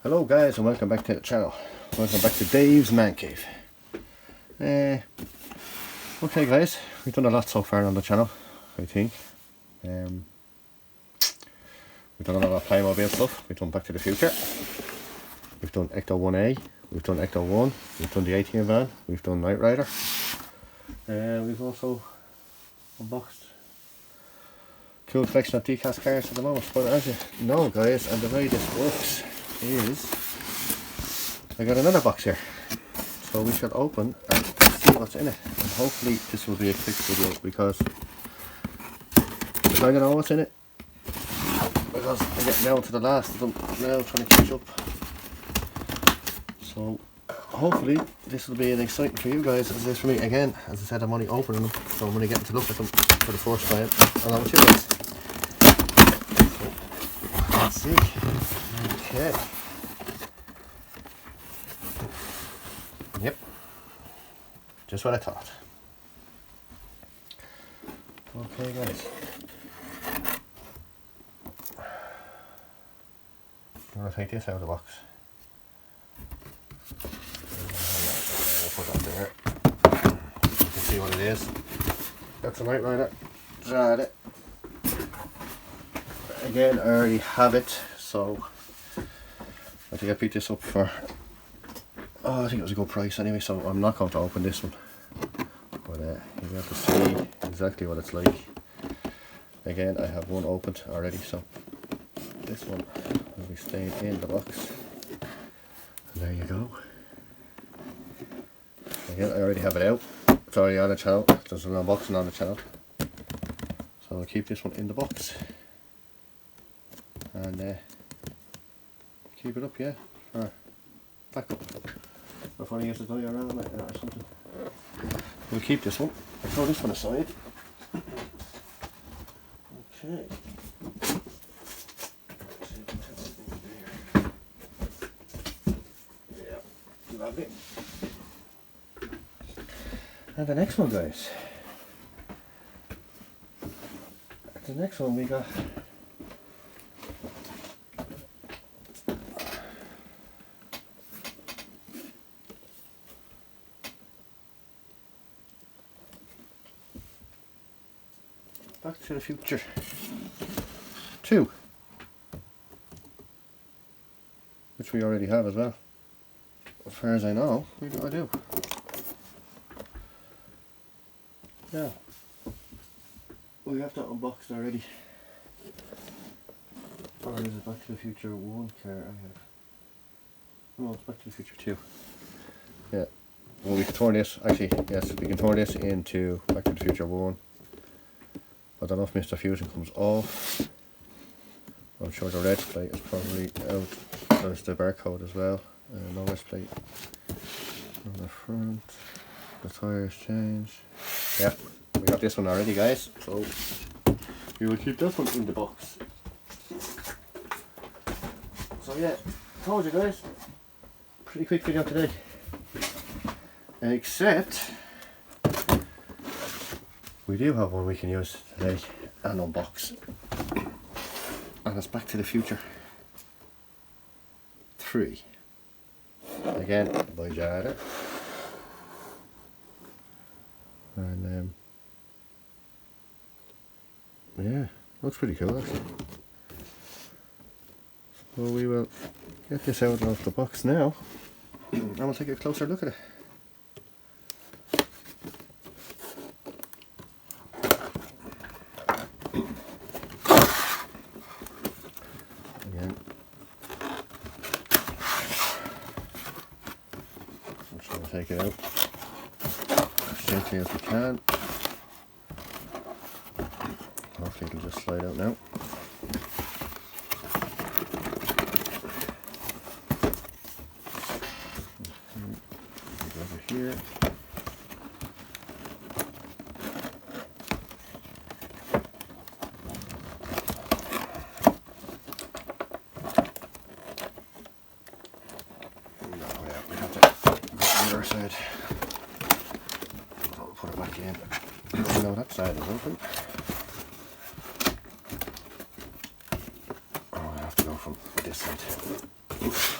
Hello guys and welcome back to the channel. Welcome back to Dave's Man Cave. Okay guys, we've done a lot so far on the channel, I think. We've done a lot of Playmobil stuff. We've done Back to the Future. We've done Ecto 1A. We've done Ecto 1. We've done the 18 van. We've done Knight Rider. We've also unboxed cool collection of decast cars at the moment. But as you know guys, and the way this works is I got another box here, so we shall open and see what's in it, and hopefully this will be a quick video because I kind of know what's in it, because I'm getting down to the last of them now, trying to catch up. So hopefully this will be an exciting for you guys as it is for me. Again, as I said, I'm only opening them, so I'm only getting to look at them for the first time along with you guys. So, let's see. Okay. Yep. Just what I thought. Okay guys. I'm going to take this out of the box. I'll put that there. You can see what it is. That's a Knight Rider. Tried it. Again, I already have it, so I think I picked this up for, I think it was a good price anyway, so I'm not going to open this one. But you have to see exactly what it's like. Again, I have one opened already, so this one will be staying in the box. And there you go. Again, I already have it out. It's already on the channel. There's an unboxing on the channel. So I'll keep this one in the box. And keep it up, yeah, for backup. If I use the diorama like that or something. We'll keep this one. I'll throw this one aside. Okay. Yeah, lovely. And the next one, guys. The next one we got. Back to the Future 2, which we already have as well. As far as I know, I do. Yeah, we have that unboxed already. Or is it Back to the Future 1 car I have? No, it's Back to the Future 2. Yeah, well we can turn this, actually, yes, we can turn this into Back to the Future 1. I don't know if Mr. Fusion comes off. I'm sure the red plate is probably out. There's the barcode as well. No red plate on the front. The tires change. Yeah, we got this one already, guys. So we will keep this one in the box. So yeah, told you guys. Pretty quick video today. Except we do have one we can use today and unbox, and it's Back to the Future 3. Again by Jada. And yeah, looks pretty cool actually. So we will get this out of the box now and we'll take a closer look at it. Take it out as gently as we can. Hopefully it'll just slide out now. Over here. Side. I'll put it back in. No, that side is open. Oh, I have to go from this side. Oops.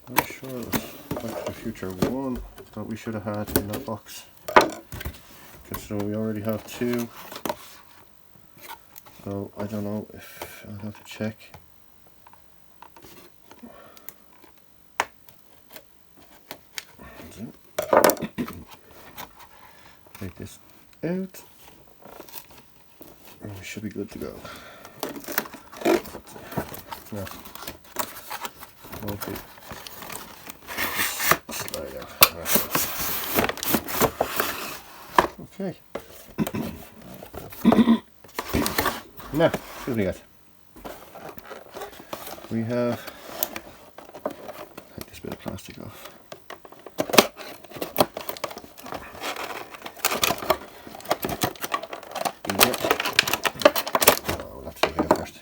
I'm sure it was Back to the Future 1 that we should have had in that box. Considering we already have 2. So I don't know if I'll have to check. Take this out. And we should be good to go. No. Okay. Slide out. Okay. Now, what do we got? We have, take this bit of plastic off. Oh, we'll have to take it out first.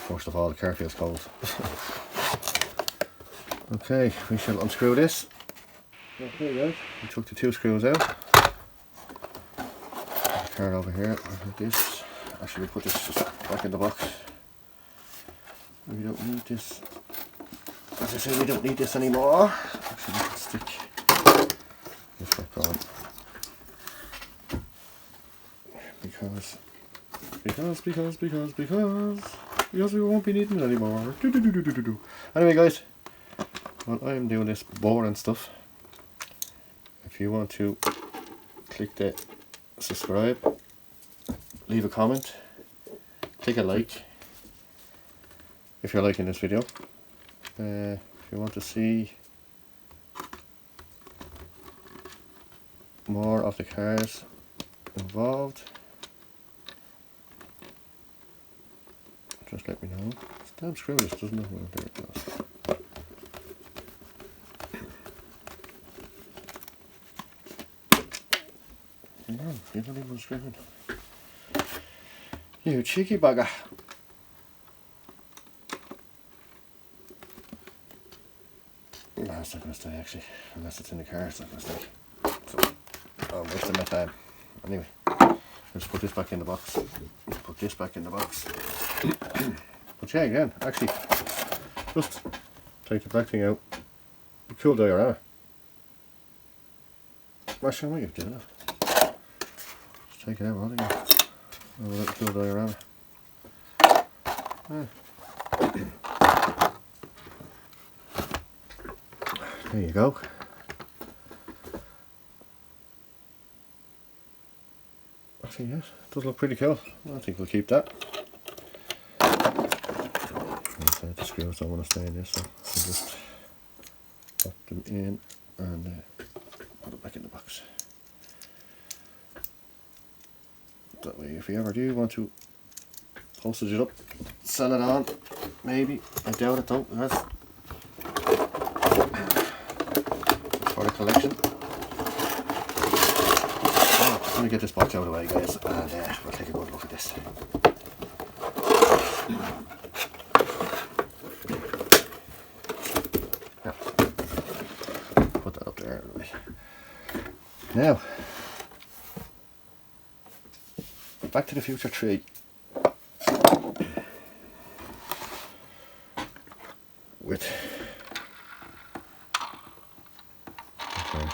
First of all, the car feels cold. Okay, we shall unscrew this. Okay guys, we took the 2 screws out. The card over here, like this. Actually, we put this just back in the box. We don't need this. As I say, we don't need this anymore. Actually, we can stick this back on. Because we won't be needing it anymore. Anyway guys, while I'm doing this boring stuff, if you want to click the subscribe, leave a comment, click a like if you're liking this video. If you want to see more of the cars involved, just let me know. This damn screw this doesn't know where there it goes. No, you don't even screaming. You cheeky bugger. No, it's not going to stay actually. Unless it's in the car, it's not going to stay. So, I'm wasting my time. Anyway, let's put this back in the box. Put this back in the box. But yeah, again, actually, just take the back thing out. Cool diorama. Actually, I might do that. Just take it out, what again? Oh, that cool diorama. Yeah. There you go. Actually, yes, it does look pretty cool. I think we'll keep that. Inside the screws don't want to stay in this, so I'll just pop them in and put it back in the box. That way, if you ever do want to postage it up, sell it on, maybe. I doubt it though. That's for the collection. Let me get this box out of the way, guys, and we'll take a good look at this. Yeah. Put that up there out of the way. Now, Back to the Future 3. With okay.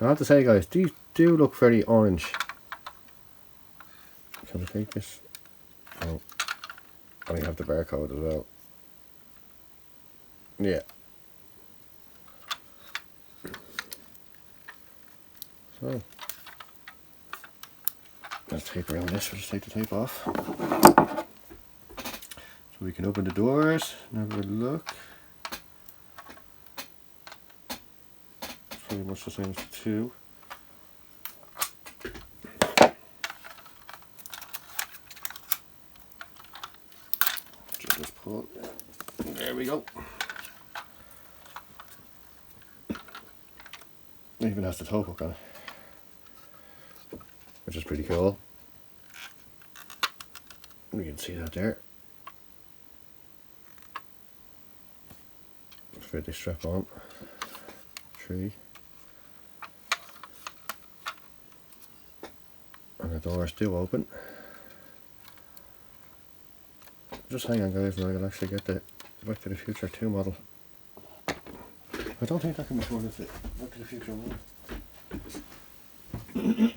I have to say, guys, these do look very orange. Can we take this? Oh, and we have the barcode as well. Yeah. So let's tape around this. We'll just take the tape off. So we can open the doors and have a look. It's pretty much the same as the 2. Just pull it. There we go. It even has the toe hook on it, which is pretty cool. You can see that there. Fit this strap on. 3. And the doors do open. Just hang on guys and I'll actually get the Back to the Future 2 model. I don't think that can be fun if it Back to the Future 1.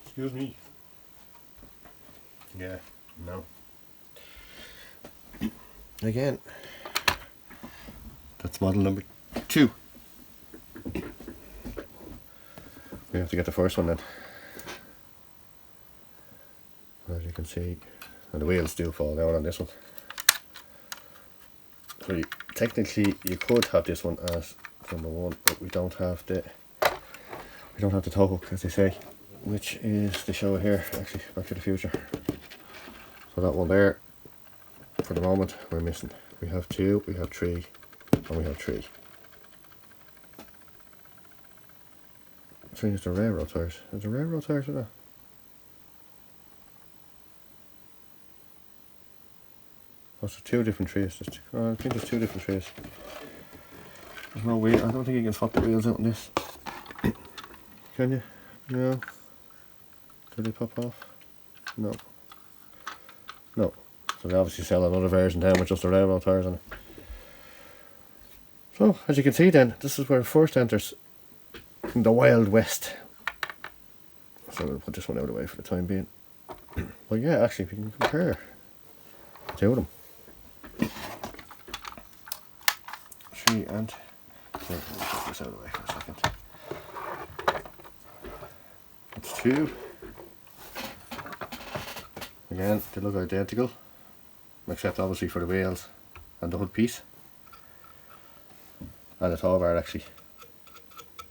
Excuse me. Yeah, no. Again, that's model number 2. We have to get the first one then. As you can see, and the wheels do fall down on this one. So technically you could have this one as number 1, but we don't have the tow hook, as they say, which is the show here, actually, Back to the Future. So that one there, for the moment, we're missing. We have 2, we have 3, and we have 3. So it's the railroad tires. Is the railroad tires or not? Oh, so 2 different trees. I think there's 2 different trees. There's no wheel. I don't think you can swap the wheels out on this. Can you? No. Do they pop off? No. No. So they obviously sell another version down with just the railroad tires on it. So, as you can see then, this is where it first enters in the Wild West. So we'll put this one out of the way for the time being. But yeah, actually, if you can compare the 2 of them. 3 and... So, let's put this out of the way for a second. That's 2. Again, they look identical, except obviously for the wheels and the hood piece. And the tow bar actually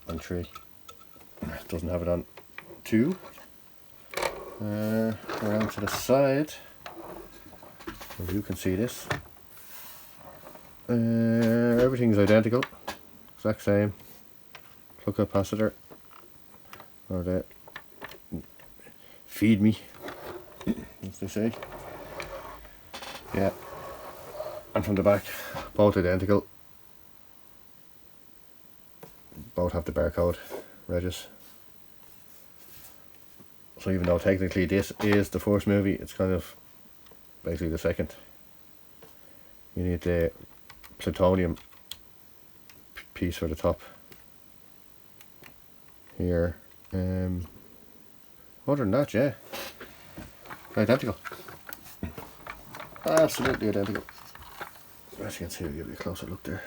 on 3. It doesn't have it on 2. Around to the side, well, you can see this. Everything's identical, exact same. Plug capacitor, or the feed me, as they say. Yeah, and from the back, both identical. Both have the barcode regis. So even though technically this is the first movie, it's kind of basically the second. You need the plutonium piece for the top here. Other than that, yeah, identical. Absolutely identical. As you can see, we'll give you a closer look there.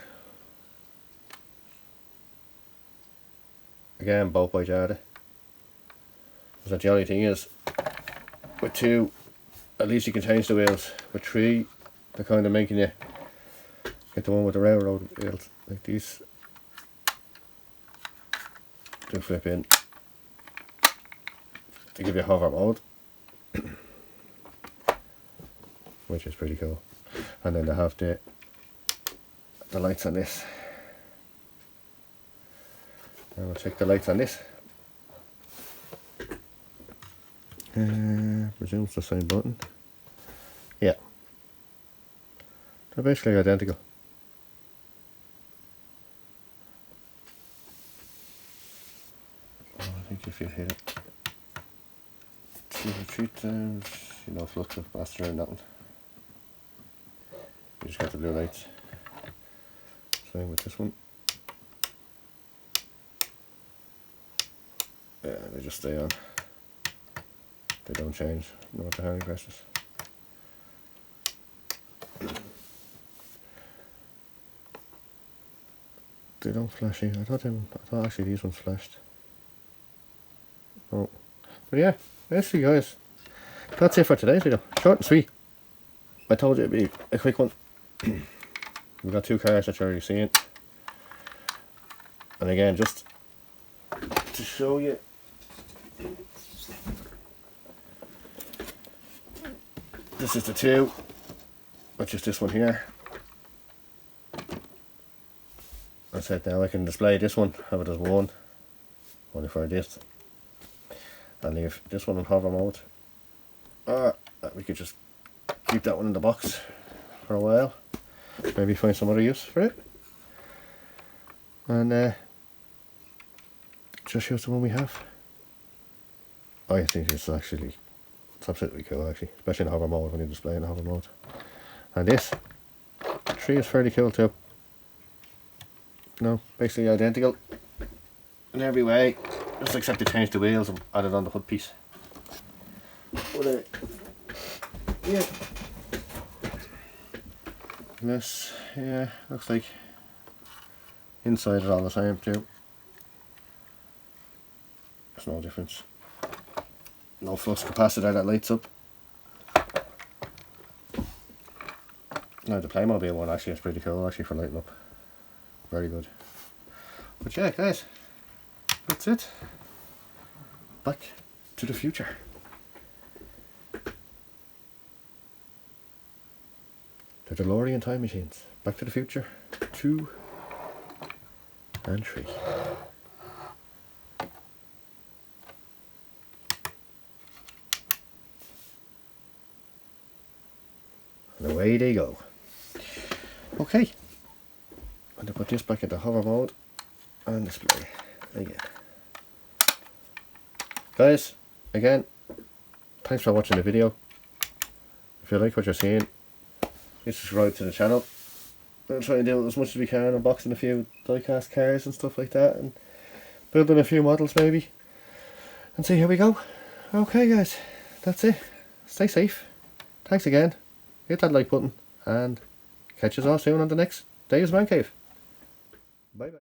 Again, both by Jada. But the only thing is, with 2, at least you can change the wheels. With 3, they're kind of making you get the one with the railroad wheels, like these. Do flip in to give you a hover mode, which is pretty cool. And then they have the lights on this. And we'll check the lights on this. Presume it's the same button. Yeah. They're basically identical. Oh, I think if you hit it 2 or 3 times, you know, flux of faster than that one. You just got the blue lights. Same with this one. Yeah, they just stay on. They don't change, no matter how many presses. They don't flash either. I thought actually these ones flashed. Oh, but yeah, basically guys, that's it for today's video. Short and sweet. I told you it'd be a quick one. We've got 2 cars that you're already seeing. And again, just to show you, this is the 2, which is this one here. I said now I can display this one, have it as 1, only for this, and leave this one in hover mode. Or we could just keep that one in the box for a while, maybe find some other use for it, and just use the one we have. I think it's absolutely cool actually, especially in hover mode when you display in hover mode. And this tree is fairly cool too. No, basically identical in every way, just except they changed the wheels and added on the hood piece. But yeah. This, yeah, looks like inside is all the same too. There's no difference. No flux capacitor that lights up. Now the Playmobil one actually is pretty cool actually for lighting up. Very good. But yeah guys, that's it. Back to the future. The Delorean Time Machines. Back to the Future 2 and 3. And away they go. Okay. I'm going to put this back into hover mode and display again. Guys, again, thanks for watching the video. If you like what you're seeing, please subscribe to the channel. I'll try and do as much as we can, unboxing a few die-cast cars and stuff like that, and building a few models maybe, and see how we go. Okay guys, that's it. Stay safe. Thanks again. Hit that like button, and catch us all soon on the next Dave's Man Cave. Bye bye.